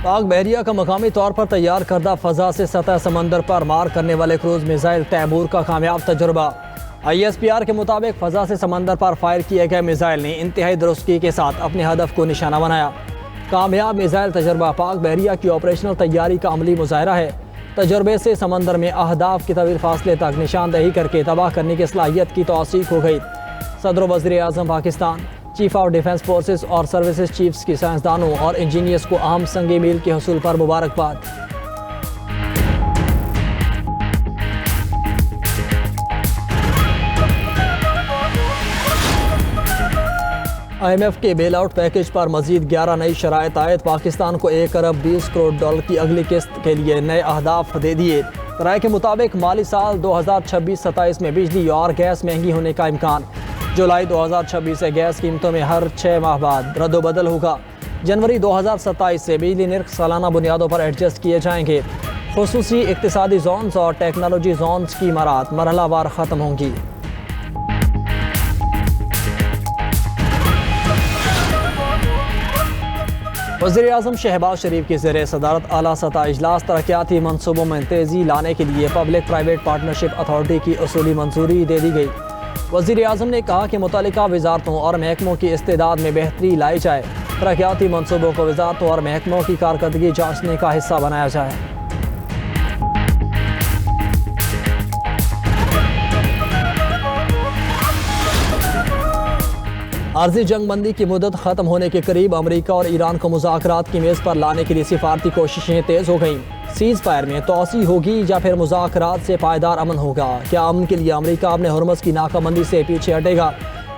पाक बहरिया का मकामी तौर पर तैयार करदा फ़ज़ा से सतह समंदर पर मार करने वाले क्रूज मिसाइल तैमूर का कामयाब तजुर्बा। ISPR के मुताबिक फ़ज़ा से समंदर पर फायर किए गए मिसाइल ने इंतहाई दुरुस्ती के साथ अपने हदफ को निशाना बनाया। कामयाब मिसाइल तजुर्बा पाक बहरिया की ऑपरेशनल तैयारी का अमली मुजाहरा है। तजुर्बे से समंदर में अहदाफ की तवील फासले तक निशानदही करके तबाह करने की सलाहियत की तौसीक हो गई। सदर वज़ीर आज़म Pakistan, chief of defence forces और सर्विसेज चीफ्स की साइंसदानों और इंजीनियर्स को अहम संग मील के हसूल पर मुबारकबाद। IMF के बेल आउट पैकेज पर मजीद 11 नई शराइत आयत। पाकिस्तान को 1 अरब 20 करोड़ डॉलर की अगली किस्त के लिए नए अहदाफ दे दिए। राय के मुताबिक माली साल 2026-27 में बिजली और गैस महंगी होने का इम्कान। जुलाई 2026 से गैस कीमतों में हर 6 माह बाद रद्दोबदल होगा। जनवरी 2027 से बिजली निर्ख सालाना बुनियादों पर एडजस्ट किए जाएंगे। खुसूसी इक्तिसादी जोन्स और टेक्नोलॉजी जोन्स की इमारत मरहलावार ख़त्म होंगी। वज़ीर आज़म शहबाज शरीफ की ज़ेर सदारत आला सतह इजलास तरक्याती मनसूबों में तेज़ी लाने के लिए पब्लिक प्राइवेट पार्टनरशिप अथॉरिटी की उसूली मंजूरी दे दी गई। वज़ीर आज़म ने कहा कि मुतल्लिका वज़ारतों और महकमों की इस्तेदाद में बेहतरी लाई जाए। तरक्याती मनसूबों को वज़ारतों और महकमों की कारकर्दगी जांचने का हिस्सा बनाया जाए। आर्जी जंगबंदी की मुद्दत ख़त्म होने के करीब अमरीका और ईरान को मुज़ाकरात की मेज़ पर लाने के लिए सिफारती कोशिशें तेज़ हो गईं। सीज़ फायर में तोसी होगी या फिर मुज़ाकरात से पायदार अमन होगा? क्या अमन के लिए अमरीका अपने हुर्मस की नाकाबंदी से पीछे हटेगा?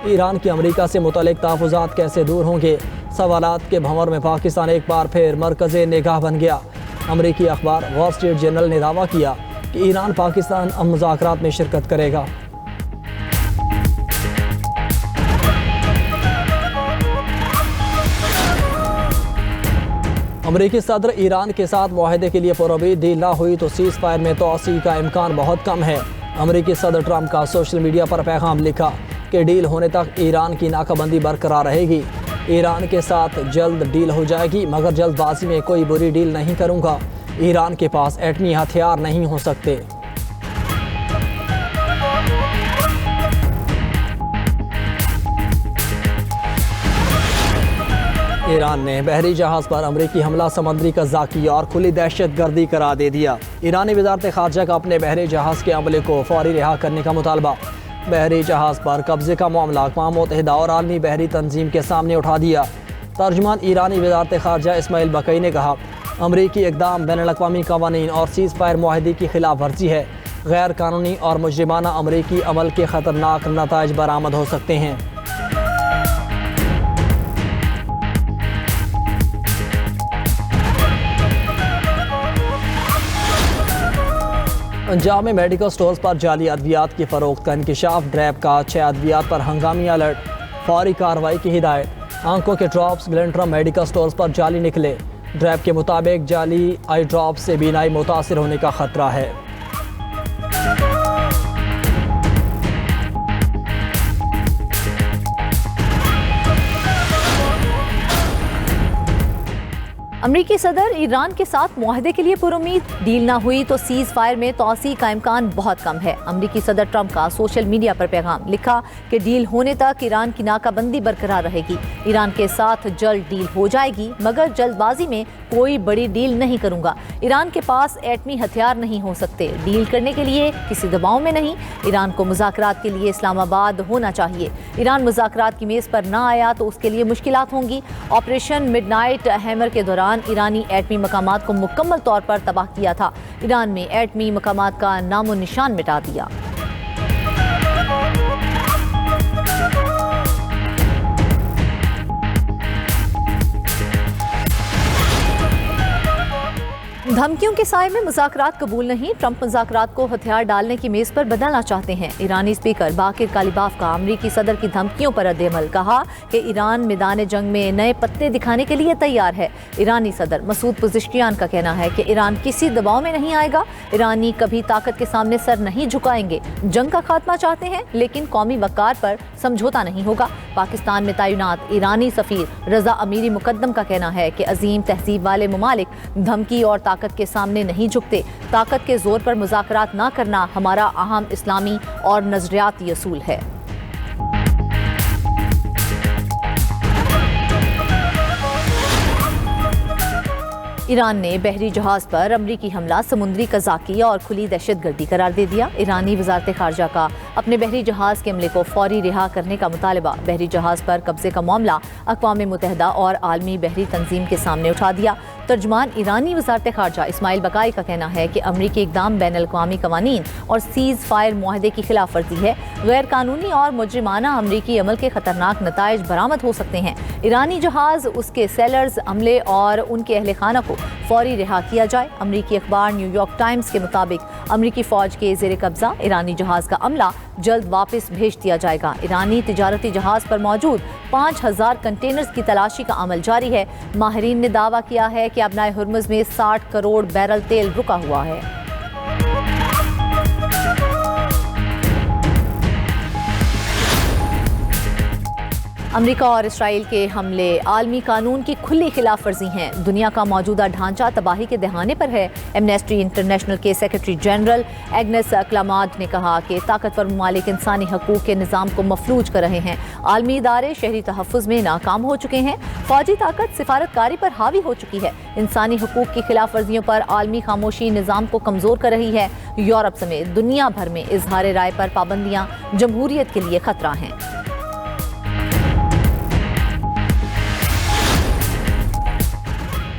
ईरान की अमरीका से मुतल्लिक तहफ़्फ़ुज़ात कैसे दूर होंगे? सवालात के भंवर में पाकिस्तान एक बार फिर मरकज़े निगाह बन गया। अमरीकी अखबार वॉल स्ट्रीट जर्नल ने दावा किया कि ईरान पाकिस्तान मुज़ाकरात में शिरकत करेगा। अमरीकी सदर ईरान के साथ मुआहदे के लिए पुरउम्मीद डील ना हुई तो सीज़ फायर में तोसी का इम्कान बहुत कम है। अमरीकी सदर ट्रंप का सोशल मीडिया पर पैगाम लिखा कि डील होने तक ईरान की नाकाबंदी बरकरार रहेगी। ईरान के साथ जल्द डील हो जाएगी, मगर जल्दबाजी में कोई बुरी डील नहीं करूँगा। ईरान के पास एटमी हथियार नहीं हो सकते। ईरान ने बहरी जहाज़ पर अमरीकी हमला समुद्री कज़ाकी और खुली दहशत गर्दी करार दे दिया। ईरानी वज़ारत ख़ारजा का अपने बहरी जहाज़ के अमले को फौरी रिहा करने का मुतालबा। बहरी जहाज़ पर कब्जे का मामला अक़वाम मुत्तहिदा और आलमी बहरी तंजीम के सामने उठा दिया। तर्जुमान ईरानी वज़ारत ख़ारजा इस्माइल बकई ने कहा, अमरीकी इक़दाम बैनुल-अक़वामी क़वानीन और सीज़ फायर मुआहदे की खिलाफ वर्जी है। गैर कानूनी और मुजरिमाना अमरीकी अमल के ख़तरनाक नताइज बरामद हो सकते हैं। पंजाब में मेडिकल स्टोर्स पर जाली अद्वियात की फ़रोख्त का इंकशाफ। ड्रैब का 6 अद्वियात पर हंगामी अलर्ट, फौरी कार्रवाई की हिदायत। आंखों के ड्रॉप्स ग्लेंट्रम मेडिकल स्टोर्स पर जाली निकले। ड्रैब के मुताबिक जाली आई ड्रॉप से बीनाई मुतासिर होने का खतरा है। अमरीकी सदर ईरान के साथ मुआहदे के लिए पुरुम्मीद डील ना हुई तो सीज़ फायर में तोसी का इम्कान बहुत कम है। अमरीकी सदर ट्रंप का सोशल मीडिया पर पैगाम लिखा कि डील होने तक ईरान की नाकाबंदी बरकरार रहेगी। ईरान के साथ जल्द डील हो जाएगी, मगर जल्दबाजी में कोई बड़ी डील नहीं करूंगा। ईरान के पास एटमी हथियार नहीं हो सकते। डील करने के लिए किसी दबाव में नहीं। ईरान को मुज़ाकरात के लिए इस्लामाबाद होना चाहिए। ईरान मुज़ाकरात की मेज़ पर ना आया तो उसके लिए मुश्किलात होंगी। ऑपरेशन मिडनाइट हैमर के दौरान ईरानी एटमी मकामात को मुकम्मल तौर पर तबाह किया था। ईरान में एटमी मकामात का नामो निशान मिटा दिया। धमकियों के साए में मुज़ाकरात कबूल नहीं, ट्रंप मुज़ाकरात को हथियार डालने की मेज़ पर बदलना चाहते हैं। ईरानी स्पीकर बाकिर कालिबाफ का अमरीकी सदर की धमकियों पर रद्द-ए-अमल, कहा कि ईरान मैदान जंग में नए पत्ते दिखाने के लिए तैयार है। ईरानी सदर मसूद पज़ेश्कियान का कहना है कि ईरान किसी दबाव में नहीं आएगा, ईरानी कभी ताकत के सामने सर नहीं झुकाएंगे। जंग का खात्मा चाहते हैं लेकिन कौमी वक़ार पर समझौता नहीं होगा। पाकिस्तान में तैनात ईरानी सफ़ीर रज़ा अमीरी मुकद्दम का कहना है कि अजीम तहजीब वाले ममालिक धमकी और ताकत के सामने नहीं झुकते। ताकत के जोर पर मुज़ाकरात ना करना हमारा अहम इस्लामी और नजरियाती असूल है। ईरान ने बहरी जहाज पर अमरीकी हमला समुद्री कज़ाकी और खुली दहशतगर्दी करार दे दिया। ईरानी वज़ारत ख़ारजा का अपने बहरी जहाज के हमले को फौरी रिहा करने का मुतालबा। बहरी जहाज पर कब्जे का मामला अक़वाम मुत्तहिदा और आलमी बहरी तंजीम के सामने उठा दिया। तर्जुमान ईरानी वज़ारत ख़ारजा इस्माइल बकाई का कहना है कि अमरीकी इक़दाम बैनुल-अक़वामी क़वानीन और सीज़ फायर मुआहदे की खिलाफ वर्जी है। गैर कानूनी और मुजरिमाना अमरीकी अमल के खतरनाक नताइज बरामद हो सकते हैं। ईरानी जहाज, उसके सेलर्स, अमले और उनके अहल खाना को फौरी रिहा किया जाए। अमरीकी अखबार न्यूयॉर्क टाइम्स के मुताबिक अमरीकी फौज के ज़ेर कब्जा ईरानी जहाज का अमला जल्द वापस भेज दिया जाएगा। ईरानी तिजारती जहाज पर मौजूद 5000 कंटेनर्स की तलाशी का अमल जारी है। माहिरीन ने दावा किया है कि अपनाए हुर्मुज़ में 60 करोड़ बैरल तेल रुका हुआ है। अमेरिका और इसराइल के हमले आलमी कानून की खुली खिलाफ वर्जी हैं। दुनिया का मौजूदा ढांचा तबाही के दहाने पर है। एमनेस्टी इंटरनेशनल के सेक्रेटरी जनरल एग्नेस क्लामार्ड ने कहा कि ताकतवर ममालिक इंसानी हकूक़ के निज़ाम को मफलूज कर रहे हैं। आलमी इदारे शहरी तहफ़्फ़ुज़ में नाकाम हो चुके हैं। फौजी ताकत सिफारतकारी पर हावी हो चुकी है। इंसानी हकूक़ की खिलाफ वर्जियों पर आलमी खामोशी निज़ाम को कमज़ोर कर रही है। यूरोप समेत दुनिया भर में इजहार राय पर पाबंदियाँ जमहूरियत के लिए खतरा हैं।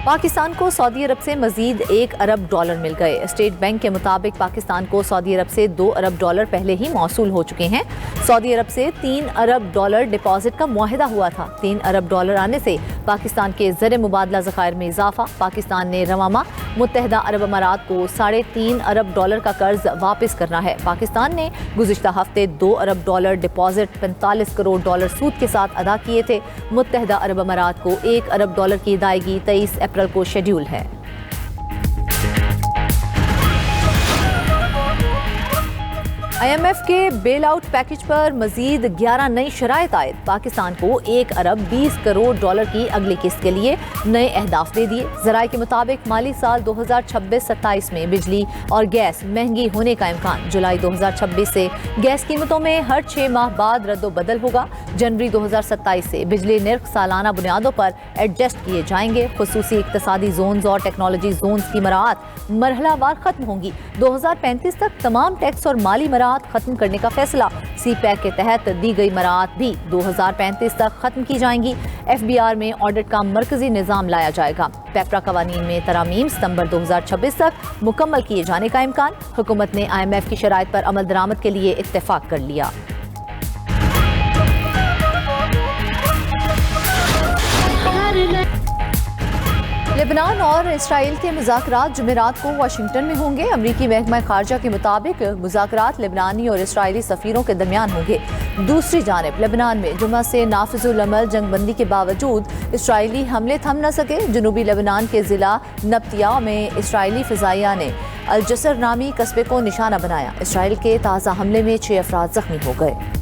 पाकिस्तान को सऊदी अरब से मजीद $1 अरब मिल गए। स्टेट बैंक के मुताबिक पाकिस्तान को सऊदी अरब से $2 अरब पहले ही मौसूल हो चुके हैं। सऊदी अरब से $3 अरब डिपॉजिट का मुआहिदा हुआ था। $3 अरब आने से पाकिस्तान के ज़र मुबादला ज़खायर में इजाफा। पाकिस्तान ने रवा माह मुत्तहिदा अरब अमारात को $3.5 अरब का कर्ज वापस करना है। पाकिस्तान ने गुज़िश्ता हफ्ते $2 अरब डिपॉजिट $45 करोड़ सूद के साथ अदा किए थे। मुत्तहिदा अरब अमारात को $1 अरब की अदायगी 23 अप्रैल को शेड्यूल है। IMF के बेल आउट पैकेज पर मजीद 11 नई शराइत आयद। पाकिस्तान को $1 अरब 20 करोड़ की अगली किस्त के लिए नए अहदाफ दे दिए। ज़राए के मुताबिक माली साल 2026-27 में बिजली और गैस महंगी होने का इम्कान। जुलाई 2026 से गैस कीमतों में हर 6 माह बाद रद्दोबदल होगा। जनवरी 2027 से बिजली निर्ख सालाना बुनियादों पर एडजस्ट किए जाएंगे। खुसूसी इक्तसादी जोन्स और टेक्नोलॉजी जोन्स की मराहत मरहलावार खत्म होंगी। 2035 तक तमाम टैक्स और माली मराहत खत्म करने का फैसला। CPEC के तहत दी गई मराहत भी 2035 तक खत्म की जाएंगी। FBR में ऑडिट का मरकजी निज़ाम लाया जाएगा। पेपरा कवानीन में तरामीम सितंबर 2026 तक मुकम्मल किए जाने का इम्कान। हुकूमत ने IMF की शराइत पर अमल दरामद के लिए इत्तेफाक कर लिया। लेबनान और इसराइल के मुज़ाकरात जुमेरात को वाशिंगटन में होंगे। अमरीकी महकमा खारजा के मुताबिक मुज़ाकरात लेबनानी और इसराइली सफ़ीरों के दरमियान होंगे। दूसरी जानिब लेबनान में जुमा से नाफिजुल अमल जंगबंदी के बावजूद इसराइली हमले थम न सके। जनूबी लेबनान के ज़िला नब्तिया में इसराइली फ़िज़ाइया ने अल जसर नामी कस्बे को निशाना बनाया। इसराइल के ताज़ा हमले में 6 अफराद ज़ख्मी हो गए।